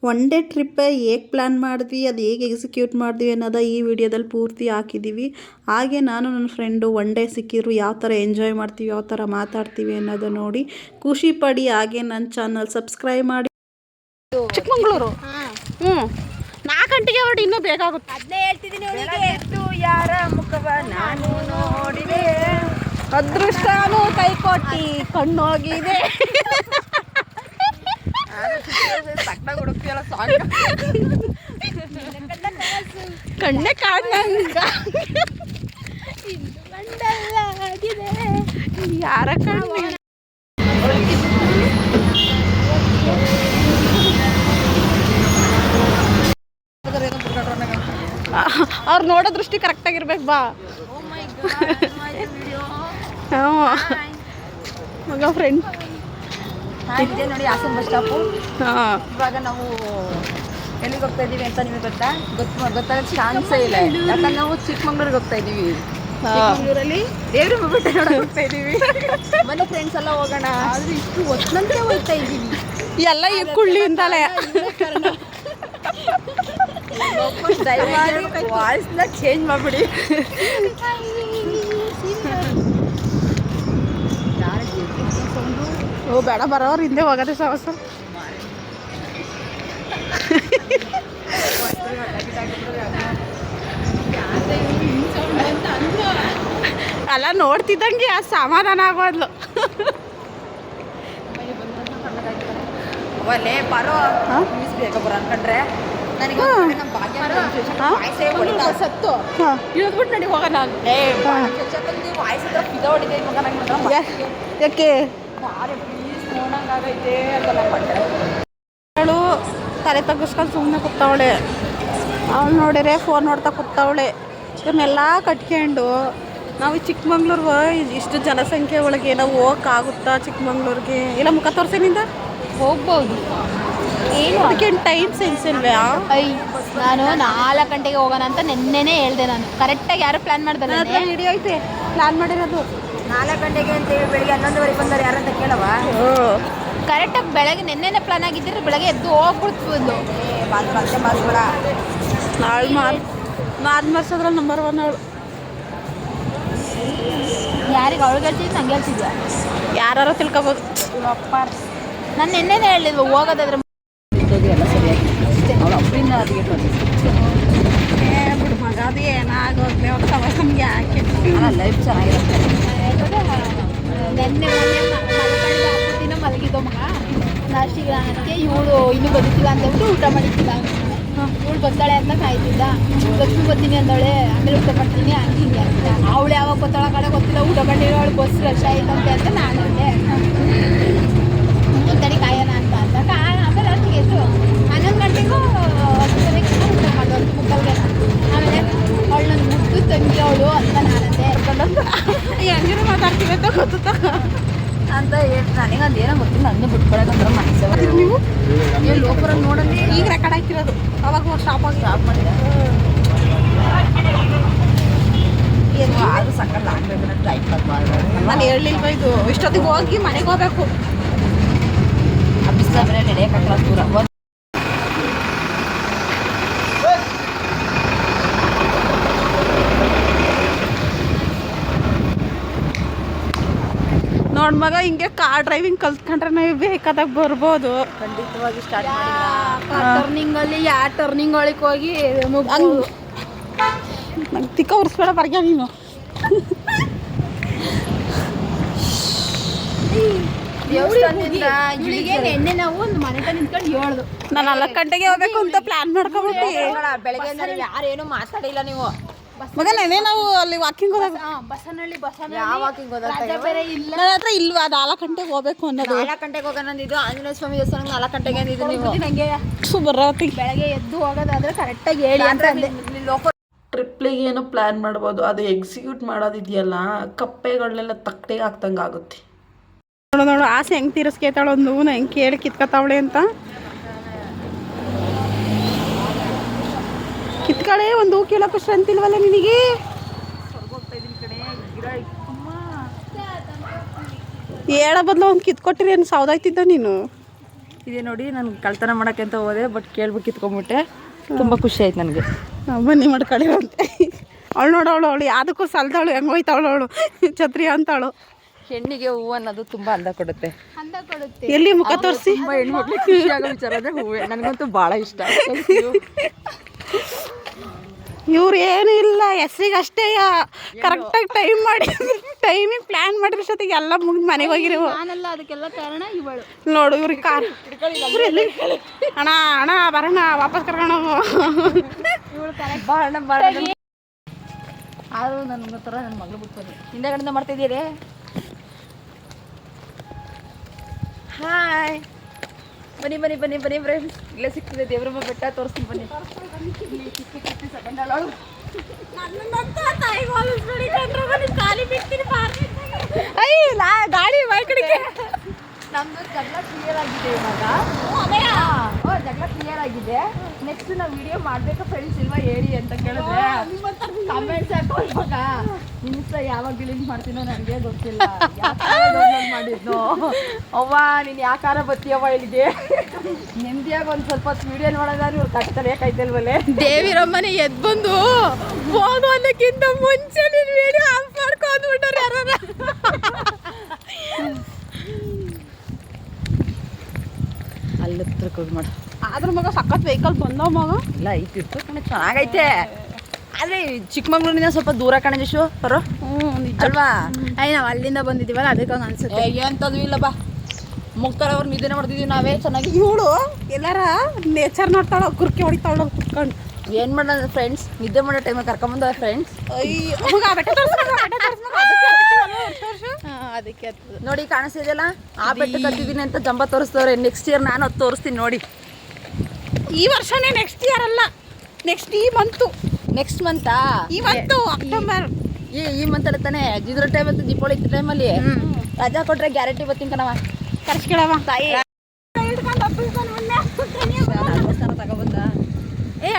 One day trip ಹೇಗೆ plan ಮಾಡಿದ್ವಿ, ಅದು ಹೇಗೆ ಎಕ್ಸಿಕ್ಯೂಟ್ ಮಾಡಿದ್ವಿ ಅನ್ನೋದು ಈ ವಿಡಿಯೋದಲ್ಲಿ ಪೂರ್ತಿ ಹಾಕಿದ್ದೀವಿ. ಹಾಗೆ ನಾನು ನನ್ನ ಫ್ರೆಂಡು ಒನ್ ಡೇ ಸಿಕ್ಕಿದ್ರು ಯಾವ ಥರ ಎಂಜಾಯ್ ಮಾಡ್ತೀವಿ, ಯಾವ ಥರ ಮಾತಾಡ್ತೀವಿ ಅನ್ನೋದು ನೋಡಿ ಖುಷಿ ಪಡಿ. ಹಾಗೆ ನನ್ನ ಚಾನಲ್ ಸಬ್ಸ್ಕ್ರೈಬ್ ಮಾಡಿ. ಚಿಕ್ಕಮಂಗ್ಳೂರು 4 ಗಂಟೆಗೆ ಹೊರಡಿ, ಇನ್ನೂ ಬೇಕಾಗುತ್ತೆ. ಅದನ್ನೇ ಹೇಳ್ತಿದ್ದೀನಿ. ಯಾರ ಮುಖವ ನಾನು ನೋಡಿದೆ, ಅದೃಷ್ಟನೂ ಕೈ ಕೊಟ್ಟಿ ಕಣ್ಣೋಗಿದೆ. ಕಣ್ಣೆ ಕಾಣ್ಣಂಗ ಯಾರ ಕಣ್ಣು ಅವ್ರು ನೋಡೋ ದೃಷ್ಟಿ ಕರೆಕ್ಟಾಗಿರ್ಬೇಕು. ಬಾ ಮಗ ಫ್ರೆಂಡ್ ಇದೆ ನೋಡಿ, ಹಾಸನ ಬಸ್ ಸ್ಟಾಪು. ಇವಾಗ ನಾವು ಎಲ್ಲಿಗೆ ಹೋಗ್ತಾ ಇದ್ದೀವಿ ಅಂತ ನಿಮಗೆ ಗೊತ್ತಾಗ ಚಾನ್ಸೇ ಇಲ್ಲ. ಯಾಕಂದ್ರೆ ನಾವು ಚಿಕ್ಕಮಂಗ್ಳೂರಿಗೆ ಹೋಗ್ತಾ ಇದ್ದೀವಿ. ಚಿಕ್ಕಮಂಗ್ಳೂರಲ್ಲಿ ದೇವ್ರ ಬೆಟ್ಟ ನೋಡಕ್ಕೆ ಹೋಗ್ತಾ ಇದ್ದೀವಿ. ಮನೆ ಫ್ರೆಂಡ್ಸ್ ಎಲ್ಲ ಹೋಗೋಣ ಆದ್ರೆ ಇಷ್ಟು ಹೊತ್ತಂತೆ ಹೋಗ್ತಾ ಇದ್ದೀವಿ. ಎಲ್ಲ ಈ ಕುಳ್ಳಿಯಿಂದಲೇ ದಯಮಾಡಿ ವಾಯ್ಸ್ನ ಚೇಂಜ್ ಮಾಡಿಬಿಡಿ. ಓ ಬೇಡ, ಬರೋರು ಹಿಂದೆ ಹೋಗೋದೇ ಸಾಹಸ. ಅಲ್ಲ ನೋಡ್ತಿದ್ದಂಗೆ ಆ ಸಮಾಧಾನ ಆಗೋದ್ಲು. ಅವಲ್ಲೇ ಬರೋ ಮಿಸ್ ಬೇಗ ಬರೋ ಅನ್ಕೊಂಡ್ರೆ ನನಗೆ ನಮ್ಮ ಭಾಗ್ಯ ಸತ್ತು ಇಳಿದ್ಬಿಟ್ಟು ನಡಿ ಹೋಗೋಣ. ವಾಯ್ಸ್ ಇದ್ರೆ ಫಿದ ಹೊಡಿದೆ ಮಗ. ನಂಗೆ ಯಾಕೆ ಪ್ಲೀಸ್ ನೋಡಂಗಾಗೈತೆ ಅಂತೆಲ್ಲ ಪಟ್ಟೆ. ಅವಳು ತಲೆ ತಗ್ಗಿಸ್ಕೊಂಡು ಸುಮ್ಮನೆ ಕೂತವಳೆ. ಅವಳು ನೋಡಿದ್ರೆ ಫೋನ್ ನೋಡ್ತಾ ಕೂತವಳೆ. ಇವನ್ನೆಲ್ಲ ಕಟ್ಕೊಂಡು ನಾವು ಚಿಕ್ಕಮಂಗ್ಳೂರ್ಗೆ ಇಷ್ಟು ಜನಸಂಖ್ಯೆ ಒಳಗೆ ನಾವು ಹೋಗೋಕ್ಕಾಗುತ್ತಾ ಚಿಕ್ಕಮಂಗ್ಳೂರಿಗೆ? ಇಲ್ಲ ಮುಖ ತೋರಿಸಿನಿಂದ ಹೋಗ್ಬೋದು. ಏನು ಅದಕ್ಕೇನು ಟೈಮ್ ಸೆನ್ಸ್ ಇಲ್ವೇ? ನಾನು 4 ಗಂಟೆಗೆ ಹೋಗೋಣ ಅಂತ ನೆನ್ನೆನೇ ಹೇಳ್ದೆ. ನಾನು ಕರೆಕ್ಟಾಗಿ ಯಾರು ಪ್ಲ್ಯಾನ್ ಮಾಡ್ತಾರೆ? ಹಿಡಿಯೋ ಐತೆ ಪ್ಲ್ಯಾನ್ ಮಾಡಿರೋದು 4 ಗಂಟೆಗೆ ಅಂತ ಹೇಳಿ ಬೆಳಿಗ್ಗೆ 11:30 ಬಂದವ್ರು ಯಾರಂತ ಕೇಳವ? ಕರೆಕ್ಟಾಗಿ ಬೆಳಗ್ಗೆ ನೆನ್ನೆನೇ ಪ್ಲ್ಯಾನ್ ಆಗಿದ್ದರೆ ಬೆಳಗ್ಗೆ ಎದ್ದು ಹೋಗ್ಬಿಡ್ಬೋದು. ಮಾತು ಮಾಸ್ಬೇಡ. ನಾಳೆ ಮಾರ್ಸೋದ್ರಲ್ಲಿ ನಂಬರ್ 1 ಅವಳು. ಯಾರಿಗೆ ಅವಳಿಗೆ ಹೇಳ್ತಿದ್ದು ನಂಗೆ ಹೇಳ್ತಿದ್ಯಾ? ಯಾರು ತಿಳ್ಕೊಬೋದು. ಅಪ್ಪ ನಾನು ನೆನ್ನೆನೇ ಹೇಳಿದ್ವು ಹೋಗೋದಾದ್ರೆ ಎಲ್ಲ ಸರಿಯಾಗಿ ಅವಳು ಅಪ್ಪಿನ ಅದಕ್ಕೆ ಬಿಡು ಮಗ, ಅದು ಏನಾಗೋಗ್ಲಿ ಅವ್ರ ಸಮಯ ನಮ್ಗೆ ಯಾಕೆ? ಲೈಫ್ ಚೆನ್ನಾಗಿರುತ್ತೆ. ನೆನ್ನೆ ದಿನ ಮಲಗಿದ್ದೋ ಮಗ. ನಾಷ್ಟಿಗೆ ನನಗೆ ಇವಳು ಇನ್ನೂ ಬದುಕಿಲ್ಲ ಅಂತಂದ್ಬಿಟ್ಟು ಊಟ ಮಾಡಿದ್ದಿಲ್ಲ. ಇವಳು ಬರ್ತಾಳೆ ಅಂತ ಕಾಯ್ತಿದ್ದ. ಲಕ್ಷ್ಮಿ ಬರ್ತೀನಿ ಅಂದವಳೆ, ಆಮೇಲೆ ಊಟ ಮಾಡ್ತೀನಿ ಹಂಗೆ ಅಂತ. ಅವಳು ಯಾವಾಗ ಗೊತ್ತಾಳ ಕಡೆ ಗೊತ್ತಿಲ್ಲ. ಊಟ ಮಾಡಿರೋ ಅವಳು ಬಸ್ ರಶ್ ಆಯ್ತಂತೆ ಅಂತ ನಾನು ಅಂದೆ. ತಡಿ ಕಾಯೋಣ ಅಂತ ಅಂದಾಗ ಆಮೇಲೆ ಅಷ್ಟಿಗೆ ಎಷ್ಟು 11 ಗಂಟೆಗೂ 10 ಗಂಟೆಗೆ ಊಟ ಮಾಡೋದು 3:30ಗೆ. ಆಮೇಲೆ ಅವಳು ನನ್ನ ಮುದ್ದು ತಂಗಿ ಅವಳು ಅಂತ ನಾನಂದೆ. ಹೆಂಗಿನ ಮಾತಾಡ್ತೀವಿ ಅಂತ ಗೊತ್ತ ಅಂತ ಹೇಳಿ ನನಗೆ ಅದೇನೋ ಗೊತ್ತಿಲ್ಲ. ನನ್ನ ಬಿಟ್ಕೊಳಕಂದ್ರೆ ಮನಸ್ಸು. ನೀವು ಲೋಕರಲ್ಲಿ ನೋಡಲ್ಲಿ ಈಗ ರೆಕಾರ್ಡ್ ಹಾಕಿರೋದು. ಅವಾಗ ಸ್ಟಾಪ್ ಮಾಡಿದೆ. ಅದು ಸಕ್ಕಲ್ಲ ಆಗಬೇಕು. ನನ್ನ ಟೈಪ್ ನಾನು ಹೇಳಲಿಲ್ವ ಇದು? ಇಷ್ಟೊತ್ತಿಗೆ ಹೋಗಿ ಮನೆಗೆ ಹೋಗ್ಬೇಕು. ಆ ಬಿಸಿಲ ಬೇರೆ ನಡೆಯೋಕ್ಕಾಗಲ್ಲ ದೂರ. ನೋಡ್ ಮಗ, ಹಿಂಗೆ ಕಾರ್ ಡ್ರೈವಿಂಗ್ ಕಲ್ತ್ಕೊಂಡ್ರೆ ನಾವು ಬೇಕಾದಾಗ ಬರ್ಬೋದು. ಖಂಡಿತವಾಗಿ ಸ್ಟಾರ್ಟ್ ಟರ್ನಿಂಗಲ್ಲಿ ಯಾವ ಟರ್ನಿಂಗ್ ಒಳಗೆ ಹೋಗಿ ನಂಗೆ ತಿಕ್ಕ ಉರ್ಸ್ಬೇಡ ಬರ್ಗ್ಯ ನೀನು. ಇವಳಿಗೆ ನೆನ್ನೆ ನಾವು ಒಂದು ಮನೆ ತನಕ ನಿಂತ್ಕೊಂಡು ಹೇಳ್ದು ನಾನು 4 ಗಂಟೆಗೆ ಹೋಗ್ಬೇಕು ಅಂತ ಪ್ಲಾನ್ ಮಾಡ್ಕೊಬಿಟ್ಟು ಬೆಳಗ್ಗೆ ಯಾರೇನು ಮಾತಾಡಿಲ್ಲ. ನೀವು ಮಗ ನೆನೆ ನಾವು ಅಲ್ಲಿ ವಾಕಿಂಗ್ ಹೋದಾಗ ಬಸನಹಳ್ಳಿ ಯಾವ ವಾಕಿಂಗ್ ಹೋದಾಗ ಬೇರೆ ಇಲ್ಲ. ನನ್ನ ಹತ್ರ ಇಲ್ವಾ 4 ಗಂಟೆಗೆ ಹೋಗ್ಬೇಕು ಅನ್ನೋದು? 4 ಗಂಟೆಗೆ ಹೋಗೋಣ ಅಂದಿದ್ದು. ಆಂಜನೇಯ ಸ್ವಾಮಿ ದೇವಸ್ಥಾನಕ್ಕೆ 4 ಗಂಟೆಗೆ ಅಂದಿದ್ದು. ನೀವು ನನಗೆ ಬರೋತಿ ಬೆಳಗ್ಗೆ ಎದ್ದು ಹೋಗೋದಾದ್ರೆ ಕರೆಕ್ಟಾಗಿ ಹೇಳಿ ಅಂತ ಅಂದೆ. ಟ್ರಿಪ್ಲಿಗೆ ಏನೋ ಪ್ಲ್ಯಾನ್ ಮಾಡ್ಬೋದು, ಅದು ಎಕ್ಸಿಕ್ಯೂಟ್ ಮಾಡೋದಿದೆಯಲ್ಲ ಕಪ್ಪೆಗಳನ್ನೆಲ್ಲ ತಟ್ಟೆಗೆ ಹಾಕ್ದಂಗೆ ಆಗುತ್ತೆ. ನೋಡು ಆಸೆ ಹೆಂಗೆ ತೀರಿಸ್ಕೇತಾಳೊಂದು ಹೆಂಗೆ ಕೇಳಿ ಕಿತ್ಕೊತಾವಳೆ ಅಂತ. ಕಿತ್ಕಳೆ ಒಂದು ಕೀಳಕ್ಕೂ ಸ್ಟ್ರೆಂತ್ ಇಲ್ವಲ್ಲ ನಿನಗೆ? ಹೇಳ ಬದಲು ಒಂದು ಕಿತ್ಕೊಟ್ಟಿರಿ ಏನು ಸೌದಾಯ್ತಿದ್ದ ನೀನು? ಇದೇ ನೋಡಿ ನಾನು ಕಳ್ತನ ಮಾಡೋಕ್ಕೆ ಅಂತ ಹೋದೆ, ಬಟ್ ಕೇಳ್ಬಿಟ್ಟು ಕಿತ್ಕೊಂಡ್ಬಿಟ್ಟೆ. ತುಂಬ ಖುಷಿ ಆಯ್ತು ನನಗೆ. ಬನ್ನಿ ಮಾಡ್ಕೊಳ್ಳಿವಂತೆ. ಅವಳು ಯಾವುದಕ್ಕೂ ಸಲ್ದವಳು, ಹೆಂಗೆ ಹೋಯ್ತಾವಳು ಅವಳು ಛತ್ರಿ ಅಂತವಳು. ಹೆಣ್ಣಿಗೆ ಹೂವು ಅನ್ನೋದು ತುಂಬ ಅಂದ ಕೊಡುತ್ತೆ. ಎಲ್ಲಿ ಮುಖ ತೋರಿಸಿ. ತುಂಬ ಹೆಣ್ಮಕ್ಳಿಗೆ ಖುಷಿ ಆಗೋ ವಿಚಾರ ಅಂದರೆ ಹೂವೇ. ನನಗಂತೂ ಭಾಳ ಇಷ್ಟ. ಇವ್ರು ಏನೂ ಇಲ್ಲ, ಹೆಸ್ರಿಗೆ ಅಷ್ಟೇ ಕರೆಕ್ಟಾಗಿ ಟೈಮಿಗೆ ಪ್ಲ್ಯಾನ್ ಮಾಡಿರೋ ಜೊತೆಗೆ ಎಲ್ಲ ಮುಗಿದು ಮನೆಗೆ ಹೋಗಿರೋ. ಅದಕ್ಕೆಲ್ಲ ಕಾರಣ ಇವಳು. ನೋಡು ಇವ್ರಿಗೆ ಕಾರ್ ಅಣ್ಣ ಬರೋಣ, ವಾಪಸ್ ಕರ್ಕೊಂಡು ಬಾಳ ಆದರೂ ನನ್ನ ಥರ ನನ್ನ ಮಗಳು ಬಿಡ್ಬೋದು. ಹಿಂದೆಗಡೆಯಿಂದ ಮಾಡ್ತಾಯಿದ್ದೀರಿ. ಹಾಯ್, ಬನ್ನಿ ಬನ್ನಿ ಬನ್ನಿ ಬನ್ನಿ ಫ್ರೆಂಡ್ಸ್. ಇಲ್ಲೇ ಸಿಗ್ತದೆ ದೇವರಮ್ಮ ಬೆಟ್ಟ, ತೋರಿಸ್ತೀನಿ ಬನ್ನಿ. ಗಾಡಿ ಬಾಯ್ ಕಡೆಗೆ. ನಮ್ದು ಜಗಳ ಕ್ಲಿಯರ್ ಆಗಿದೆ ಇವಾಗ. ಜಗಳ ಕ್ಲಿಯರ್ ಆಗಿದೆ. ನೆಕ್ಸ್ಟ್ ನಾವು ವಿಡಿಯೋ ಮಾಡಬೇಕಾ ಫ್ರೆಂಡ್ಸ್ ಇಲ್ವಾ ಹೇಳಿ ಅಂತ ಕೇಳಿದ್ರೆ ಕಮೆಂಟ್ಸ್ ಹಾಕೋವಾಗ ಇನ್ಸ್ಟಾ ಯಾವಾಗ ಡಿಲೀಟ್ ಮಾಡ್ತೀನೋ ನನಗೆ ಗೊತ್ತಿಲ್ಲ. ಡೌನ್ಲೋಡ್ ಮಾಡಿದ್ನು ಅವ್ವ, ನೀನು ಯಾಕಾರ ಬತ್ತೀಯವ್ವ ಇಲ್ಲಿಗೆ? ನೆಮ್ಮದಿಯಾಗಿ ಒಂದು ಸ್ವಲ್ಪ ಹೊತ್ತು ವಿಡಿಯೋ ನೋಡೋದಾದ್ರೆ ಇವ್ರು ಕಟ್ತಾರೆ ಕೈತಲ್ವಲ್ಲೇ. ದೇವಿರಮ್ಮನೆ ಎದ್ದು ಬಂದು ಹೋಗು ಅನ್ನೋಕ್ಕಿಂತ ಮುಂಚೆ ನೀನು ವಿಡಿಯೋ ಆಫ್ ಮಾಡ್ಕೊಂಡ್ಬಿಟ್ಟಾರೆ ಯಾರ. ಅಲ್ಲಿ ಹತ್ರಕ್ಕೆ ಮಾಡು. ಅದ್ರ ಮಗ ಸಖತ್ ವೆಹಿಕಲ್ ಬಂದವ ಮಗ. ಇಲ್ಲ ಐತಿತ್ತು ಕಣೆ, ಚೆನ್ನಾಗೈತೆ. ಆದರೆ ಚಿಕ್ಕಮಂಗ್ಳೂರಿನಿಂದ ಸ್ವಲ್ಪ ದೂರ ಕಣೆ ಜಶು ಬರೋ. ಅಲ್ವಾ? ನಾವು ಅಲ್ಲಿಂದ ಬಂದಿದ್ದೀವಲ್ಲ ಅದಕ್ಕೆ ಹಂಗೆ ಅನ್ಸುತ್ತೆ. ಎಂಥದ್ದು ಇಲ್ಲ ಬಾ, ಮುಕ್ತಾರವ್ರು ನಿದ್ದೆ ಮಾಡ್ತಿದ್ದೀವಿ ನಾವೇ ಚೆನ್ನಾಗಿ. ಇವಳು ಎಲ್ಲಾರ ನೇಚರ್ ನೋಡ್ತಾಳ, ಕುರ್ಕಿ ಹೊಡಿತಾಳ ಕುತ್ಕೊಂಡು. ಏನು ಮಾಡೋಣ ಫ್ರೆಂಡ್ಸ್, ನಿದ್ದೆ ಮಾಡೋ ಟೈಮಿಗೆ ಕರ್ಕೊಂಬಂದ ಫ್ರೆಂಡ್ಸ್. ಅದಕ್ಕೆ ನೋಡಿ ಕಾಣಿಸ್ತಿದೆಯಲ್ಲ, ಆ ಬೆಟ್ಟ ಕತ್ತಿದ್ದೀನಿ ಅಂತ ಜಂಬ ತೋರಿಸ್ತವ್ರೆ. ನೆಕ್ಸ್ಟ್ ಇಯರ್ ನಾನು ಅದು ತೋರಿಸ್ತೀನಿ ನೋಡಿ. ಈ ವರ್ಷನೇ, ನೆಕ್ಸ್ಟ್ ಇಯರ್ ಅಲ್ಲ, ನೆಕ್ಸ್ಟ್ ಈ ಮಂತು. ನೆಕ್ಸ್ಟ್ ಮಂತಾ? ಈ ಮಂತು ಅಕ್ಟೋಬರ್. ಈ ಮಂತಲ್ಲಿ ತಾನೇ ಇದ್ರ ಟೈಮ್ ಅಂತ ದೀಪಾವಳಿ ಇದ್ದ ಟೈಮಲ್ಲಿ ರಜಾ ಕೊಟ್ರೆ ಗ್ಯಾರಂಟಿ ಬರ್ತೀನಿ ಕಣವ. ಕರ್ಸ್ಕೊಳವ ತಾಯಿ ತಗೊಬಂದ.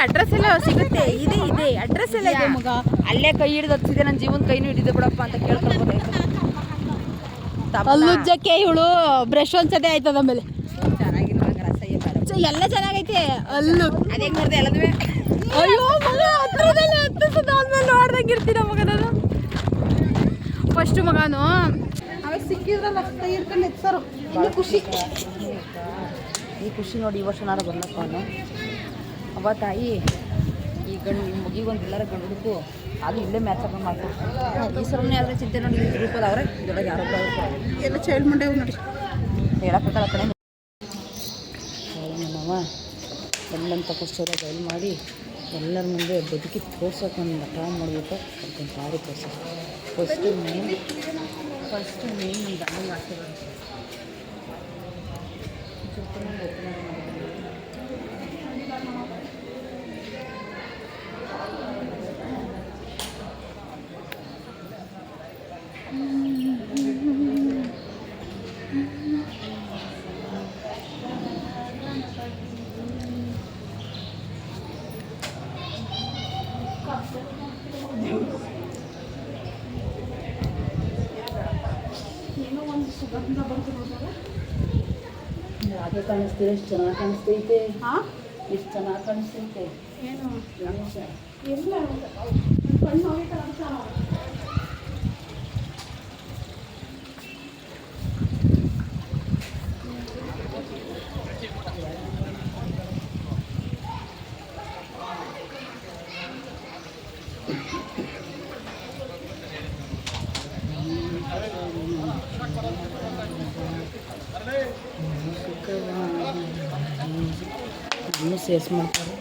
ಅಡ್ರೆಸ್ ಎಲ್ಲ ಸಿಗುತ್ತೆ. ಇದೆ ಅಡ್ರೆಸ್ ಎಲ್ಲ ಇದೆ ಮಗ. ಅಲ್ಲೇ ಕೈ ಹಿಡಿದು ಹಚ್ಚಿದೆ, ನನ್ನ ಜೀವನ ಕೈನೂ ಹಿಡಿದೆ ಬಿಡಪ್ಪ ಅಂತ ಕೇಳ್ಕೊಳ್ಬೋದಾಯ್ತು. ಅಲ್ಲುಜ್ಜಕ್ಕೆ ಇವಳು ಬ್ರಷ್ ಒಂದ್ಸತಿ ಆಯ್ತದ ಆಮೇಲೆ. ಚೆನ್ನಾಗಿಲ್ಲ ರಸಯ್ಯ ಬೇಡ. ಎಲ್ಲ ಚೆನ್ನಾಗೈತೆ. ಅಲ್ಲು ಅದೇ ನೋಡಿದೆ ಎಲ್ಲದೂ. ಅಯ್ಯೋ ಮಗ, ಹತ್ರದಲ್ಲೇ ಹತ್ತಿಸದ ಆದ್ಮೇಲೆ ನೋಡ್ದಂಗೆ ಇರ್ತೀನ ಮಗ ನಾನು. ಫಸ್ಟ್ ಮಗನು ಅವಾಗ ಸಿಕ್ಕಿದ್ರಲ್ಲ ಇರ್ಕೊಂಡು ಎತ್ಸರು. ಇನ್ನು ಖುಷಿ. ಈ ಖುಷಿ ನೋಡಿ ಈ ವರ್ಷ ನಾನು ಬರ್ಲಪ್ಪ ಅವನು. ಅವ ತಾಯಿ ಈ ಗಂಡು ಮುಗಿಗೊಂದು ಎಲ್ಲರ ಗಂಡು ಹುಡುಕು ಅದು ಇಲ್ಲೇ ಮ್ಯಾಚ್ ಹಾಕೊಂಡು ಮಾಡ್ಕೊಡ್ತಾರೆ. ಈ ಸರನೇ ಆದರೆ ಚಿಂತೆ ನೋಡಿ ಗ್ರೂಪಲ್ಲಿ ಅವರೇ ಇದೊಳಗೆ ಯಾರೋ ಎಲ್ಲ ಚೈಲ್ಡ್ ಮಂಡೆ ನೋಡಿ ಹೇಳಕ್ಬೇಕಲ್ಲ ಕಡೆ. ನಮ್ಮವ ಎಲ್ಲಂತ ಕಷ್ಟದ ಬಯಲು ಮಾಡಿ ಎಲ್ಲರ ಮುಂದೆ ಬದುಕಿ ತೋರ್ಸೋಕೆ ಒಂದು ಟ್ರಾಮ್ ಮಾಡಿಬಿಟ್ಟು ಅದಕ್ಕೊಂದು ಸಾರಿ ತೋರ್ಸೋದು. ಫಸ್ಟು ಮೇನ್ ನನ್ನ ಗಂಡಂಗೆ ಆಗ್ತಿರೋದು. ಹಾಗೆ ಕಾಣಿಸ್ತೀರ, ಎಷ್ಟು ಚೆನ್ನಾಗಿ ಕಾಣಿಸ್ತೈತೆ. ಎಷ್ಟು ಚೆನ್ನಾಗಿ ಕಾಣಿಸ್ತೈತೆ. ಏನು ಗಣೇಶ ಎಲ್ಲ ಕಣ್ಣು ಇನ್ನೂ ಸೇರ್ಸ್ ಮಾಡ್ತಾರೆ.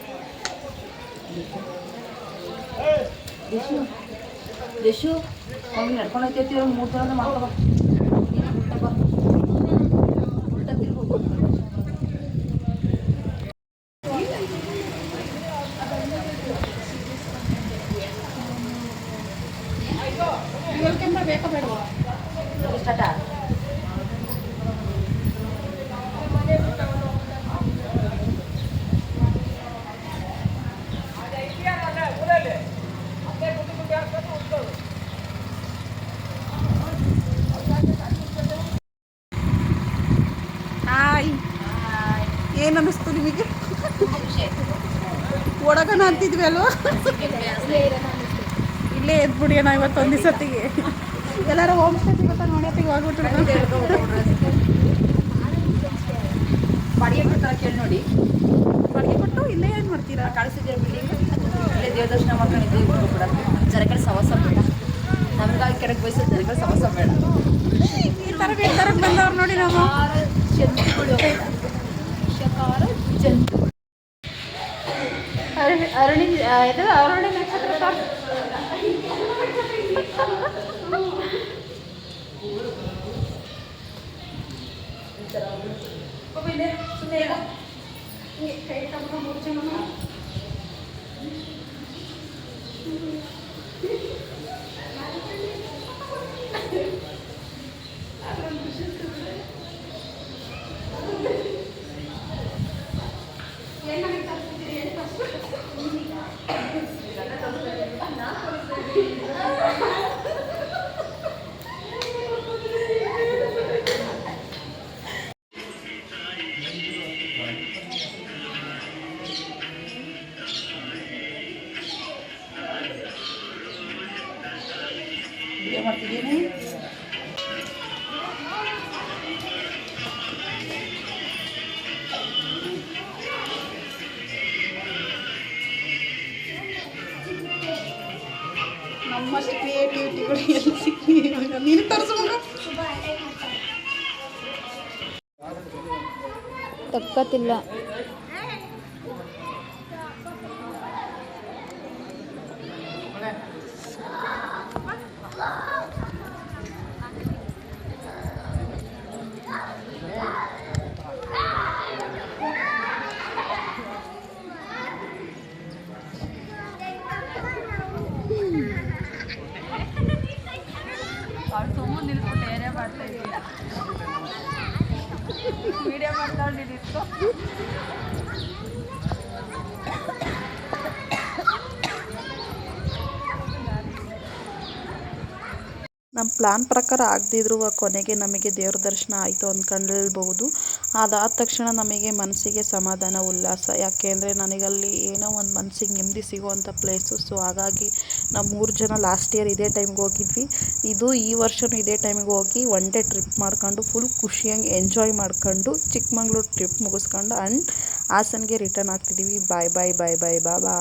ದೇಶು ಅವ್ನು ನಡ್ಕೊಂಡು ಹೋಗ್ತೈತಿ. 3 ಜನ ಮಾಡ್ಕೊಬ ಉಲ್ಟ ತಿರ್ಗೋಗು. ಬೇಕಾ ಬೇಡ ಸ್ಟಾರ್ಟ. ಓಡೋಗೋಣ ಅಂತಿದ್ವಿ ಅಲ್ವಾ. ಇಲ್ಲೇ ಎದ್ಬಿಡಿ ನಾವು ಇವತ್ತು ಒಂದು ದಿವಸತ್ತಿಗೆ ಎಲ್ಲರೂ ಹೋಮ್ ಸ್ಟೇ ಸಿಗುತ್ತಾ ನೋಡೋತ್ತಿಗೆ ಹೋಗ್ಬಿಟ್ಟು ಬಾಡಿಗೆ ಕೊಡ್ತಾರೆ ಕೇಳಿ ನೋಡಿ. ಬಾಡಿಗೆ ಕೊಟ್ಟು ಇಲ್ಲೇ ಏನು ಮಾಡ್ತೀರಾ? ಕಾಣಿಸ್ತಿದ್ದೀರ ಬಿಲ್ಡಿಂಗ್ ಇಲ್ಲೇ ದೇವದರ್ಶನ ಮಾಡ್ಕೊಂಡಿದ್ದೀವಿ ಕೂಡ. ಜನಗಳ ಸವಾಸ ಬೇಡ, ನಮಗಾಗಿ ಕೆಳಗೆ ಬಯಸೋ ಜನಗಳ ಸವಾಸ ಬೇಡ. ಈ ಥರ ಬೇರೆ ಬಂದವ್ರು ನೋಡಿ ನಾವು ಜಂತುಗಳು ವಿಷಕಾರ ಜಂತು ಅರುಣಿ ಇದು ಅರುಣಿ ನಕ್ಷತ್ರ ಏನು ಮಾಡ್ತಿದ್ದೀನಿ. ನಮ್ಮಷ್ಟು ಕ್ರಿಯೇಟಿವಿಟಿಗಳು ಎಲ್ಲಿ ಸಿಕ್ಕಿ ನೀನು ತರಿಸು ಮಗ. ತಕ್ಕತ್ತಿಲ್ಲ. ಅವ್ಳು ಸುಮ್ಮನೆ ನಿಲ್ಬಿಟ್ಟು ಏನೇ ಮಾಡ್ತಾ ಇದ್ದೀಯ, ವಿಡಿಯೋ ಮಾಡ್ತಾಳು ನೀನಿತ್ತು. ನಮ್ಮ ಪ್ಲ್ಯಾನ್ ಪ್ರಕಾರ ಆಗದಿದ್ರು ಕೊನೆಗೆ ನಮಗೆ ದೇವ್ರ ದರ್ಶನ ಆಯಿತು ಅಂದ್ಕೊಂಡ್ಬೋದು. ಅದಾದ ತಕ್ಷಣ ನಮಗೆ ಮನಸ್ಸಿಗೆ ಸಮಾಧಾನ ಉಲ್ಲಾಸ. ಯಾಕೆಂದರೆ ನನಗಲ್ಲಿ ಏನೋ ಒಂದು ಮನಸ್ಸಿಗೆ ನೆಮ್ಮದಿ ಸಿಗುವಂಥ ಪ್ಲೇಸು. ಸೊ ಹಾಗಾಗಿ ನಾವು 3 ಜನ ಲಾಸ್ಟ್ ಇಯರ್ ಇದೇ ಟೈಮ್ಗೆ ಹೋಗಿದ್ವಿ. ಈ ವರ್ಷವೂ ಇದೇ ಟೈಮಿಗೆ ಹೋಗಿ 1 ಡೇ ಟ್ರಿಪ್ ಮಾಡ್ಕೊಂಡು ಫುಲ್ ಖುಷಿಯಾಗಿ ಎಂಜಾಯ್ ಮಾಡ್ಕೊಂಡು ಚಿಕ್ಕಮಂಗ್ಳೂರು ಟ್ರಿಪ್ ಮುಗಿಸ್ಕೊಂಡು ಆ್ಯಂಡ್ ಹಾಸನ್ಗೆ ರಿಟರ್ನ್ ಆಗ್ತಿದ್ದೀವಿ. ಬಾಯ್ ಬಾಯ್ ಬಾಯ್ ಬಾಯ್ ಬಾ.